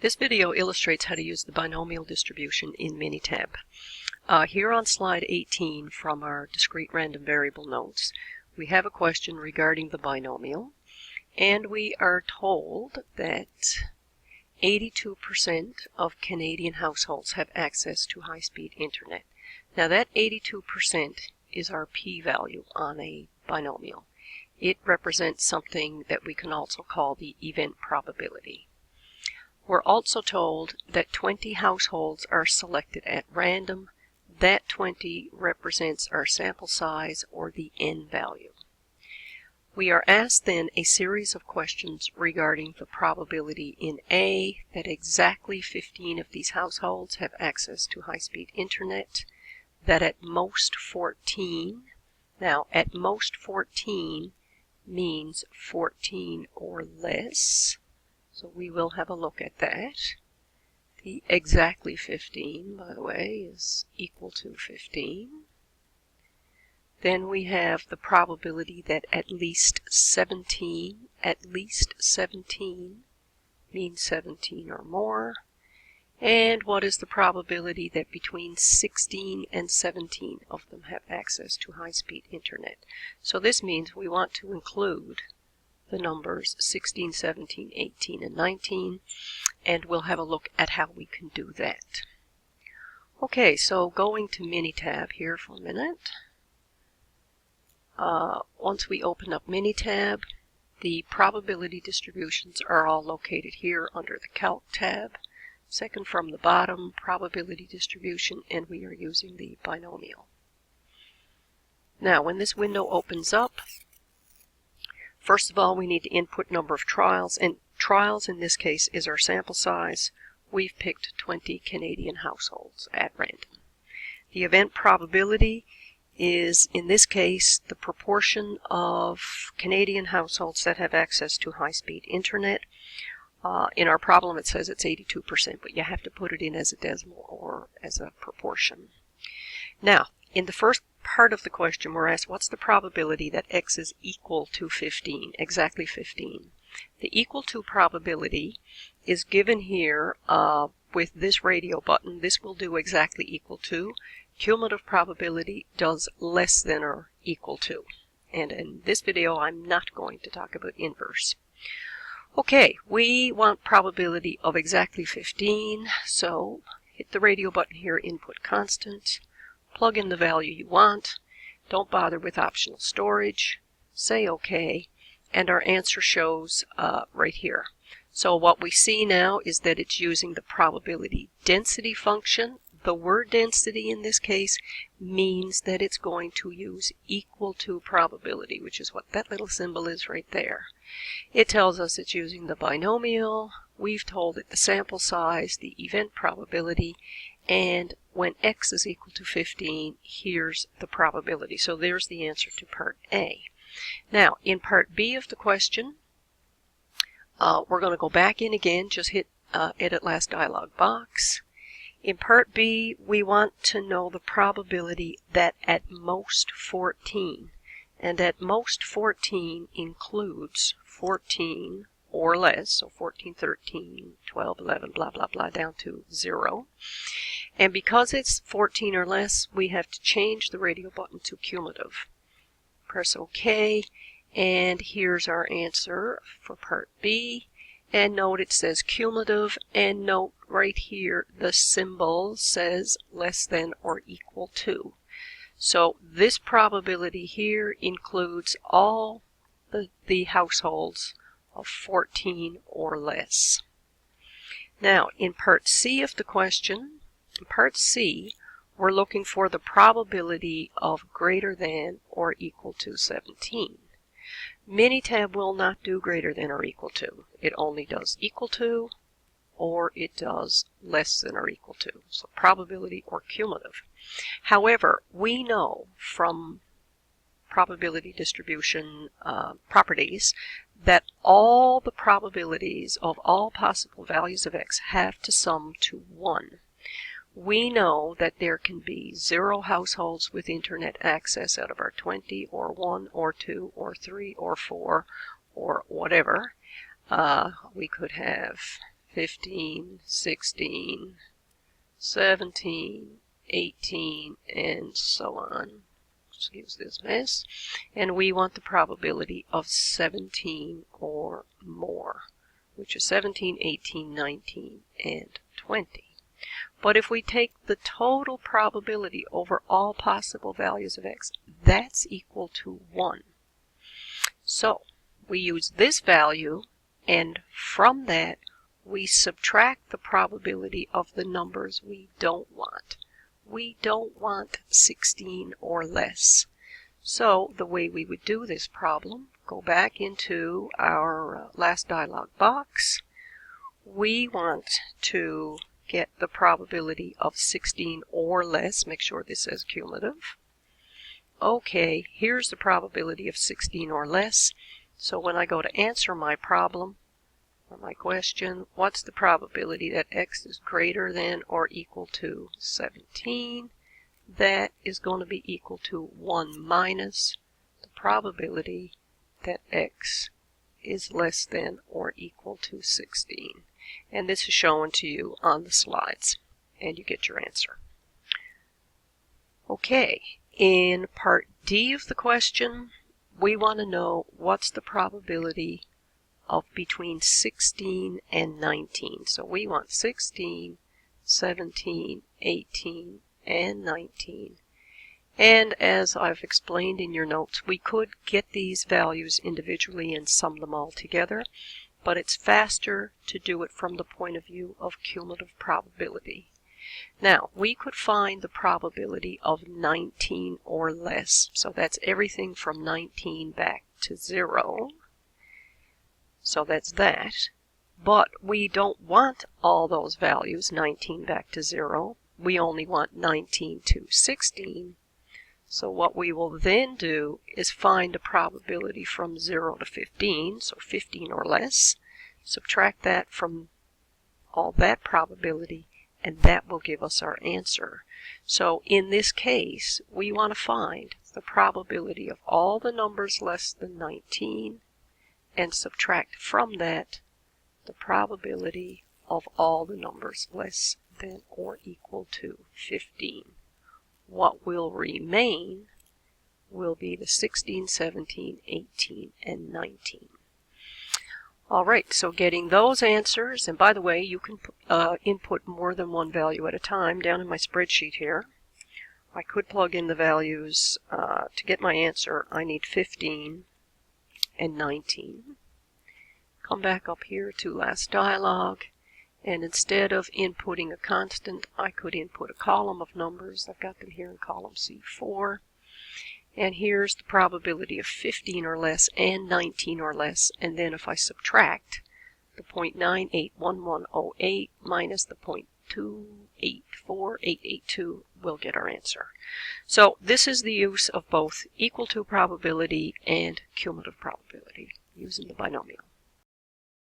This video illustrates how to use the binomial distribution in Minitab. Here on slide 18 from our discrete random variable notes, we have a question regarding the binomial, and we are told that 82% of Canadian households have access to high-speed internet. Now that 82% is our p-value on a binomial. It represents something that we can also call the event probability. We're also told that 20 households are selected at random. That 20 represents our sample size, or the n value. We are asked then a series of questions regarding the probability in A that exactly 15 of these households have access to high-speed internet, that at most 14, now at most 14 means 14 or less, so we will have a look at that. The exactly 15, by the way, is equal to 15. Then we have the probability that at least 17 means 17 or more. And what is the probability that between 16 and 17 of them have access to high-speed internet? So this means we want to include the numbers 16, 17, 18, and 19, and we'll have a look at how we can do that. Okay, so going to Minitab here for a minute. Once we open up Minitab, the probability distributions are all located here under the Calc tab. Second from the bottom, probability distribution, and we are using the binomial. Now, when this window opens up, first of all, we need to input number of trials, and trials in this case is our sample size. We've picked 20 Canadian households at random. The event probability is, in this case, the proportion of Canadian households that have access to high-speed internet. In our problem it says it's 82%, but you have to put it in as a decimal or as a proportion. Now, in the first part of the question, we're asked what's the probability that x is equal to 15, exactly 15. The equal to probability is given here with this radio button. This will do exactly equal to. Cumulative probability does less than or equal to. And in this video, I'm not going to talk about inverse. Okay, we want probability of exactly 15, so hit the radio button here, input constant, plug in the value you want, don't bother with optional storage, say OK, and our answer shows right here. So what we see now is that it's using the probability density function. The word density in this case means that it's going to use equal to probability, which is what that little symbol is right there. It tells us it's using the binomial. We've told it the sample size, the event probability, and when x is equal to 15, here's the probability. So there's the answer to part A. Now, in part B of the question, we're going to go back in again, just hit Edit Last Dialog Box. In part B, we want to know the probability that at most 14, and at most 14 includes 14 or less, so 14, 13, 12, 11, blah, blah, blah, down to 0. And because it's 14 or less, we have to change the radio button to cumulative. Press OK, and here's our answer for part B. And note it says cumulative, and note right here the symbol says less than or equal to. So this probability here includes all the households of 14 or less. Now, in part C of the question, in part C, we're looking for the probability of greater than or equal to 17. Minitab will not do greater than or equal to. It only does equal to, or it does less than or equal to. So probability or cumulative. However, we know from probability distribution properties that all the probabilities of all possible values of x have to sum to 1. We know that there can be 0 households with internet access out of our 20, or 1, or 2, or 3, or 4, or whatever. We could have 15, 16, 17, 18, and so on. Excuse this mess. And we want the probability of 17 or more, which is 17, 18, 19, and 20. But if we take the total probability over all possible values of x, that's equal to 1. So we use this value, and from that we subtract the probability of the numbers we don't want. We don't want 16 or less. So the way we would do this problem, go back into our last dialog box. We want to get the probability of 16 or less. Make sure this says cumulative. Okay, here's the probability of 16 or less. So when I go to answer my problem, or my question, what's the probability that x is greater than or equal to 17? That is going to be equal to 1 minus the probability that x is less than or equal to 16. And this is shown to you on the slides, and you get your answer. Okay, in part D of the question, we want to know what's the probability of between 16 and 19. So we want 16, 17, 18, and 19. And as I've explained in your notes, we could get these values individually and sum them all together, but it's faster to do it from the point of view of cumulative probability. Now, we could find the probability of 19 or less. So that's everything from 19 back to 0. So that's that. But we don't want all those values, 19 back to 0. We only want 19 to 16. So what we will then do is find a probability from 0 to 15, so 15 or less. Subtract that from all that probability, and that will give us our answer. So in this case, we want to find the probability of all the numbers less than 19 and subtract from that the probability of all the numbers less than or equal to 15. What will remain will be the 16, 17, 18, and 19. All right, so getting those answers, and by the way, you can input more than one value at a time down in my spreadsheet here. I could plug in the values. To get my answer, I need 15 and 19. Come back up here to last dialog, and instead of inputting a constant, I could input a column of numbers. I've got them here in column C4. And here's the probability of 15 or less and 19 or less. And then if I subtract the 0.981108 minus the 0.284882, we'll get our answer. So this is the use of both equal to probability and cumulative probability using the binomial.